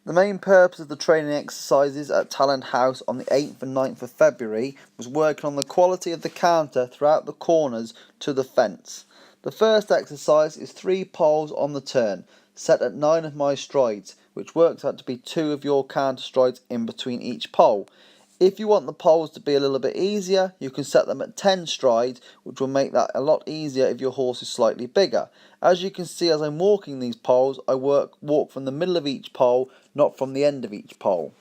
The main purpose of the training exercises at Talland House on the 8th and 9th of February was working on the quality of the canter throughout the corners to the fence. The first exercise is 3 poles on the turn, set at 9 of my strides, which works out to be 2 of your canter strides in between each pole. If you want the poles to be a little bit easier, you can set them at 10 strides, which will make that a lot easier if your horse is slightly bigger. As you can see, as I'm walking these poles, I walk from the middle of each pole, not from the end of each pole.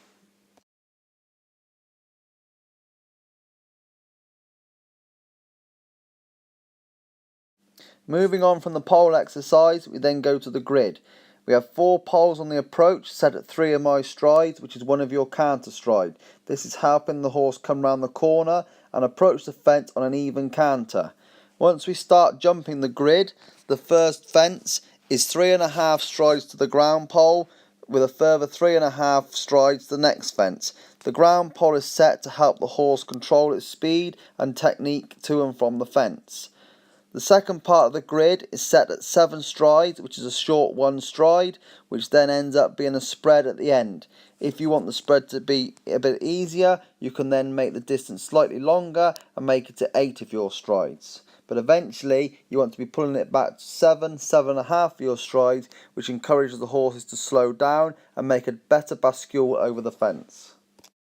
Moving on from the pole exercise, we then go to the grid. We have 4 poles on the approach, set at 3 of my strides, which is 1 of your canter stride. This is helping the horse come round the corner and approach the fence on an even canter. Once we start jumping the grid, the first fence is 3.5 strides to the ground pole, with a further 3.5 strides to the next fence. The ground pole is set to help the horse control its speed and technique to and from the fence. The second part of the grid is set at 7 strides, which is a short 1 stride, which then ends up being a spread at the end. If you want the spread to be a bit easier, you can then make the distance slightly longer and make it to 8 of your strides. But eventually, you want to be pulling it back to 7.5 of your strides, which encourages the horses to slow down and make a better bascule over the fence.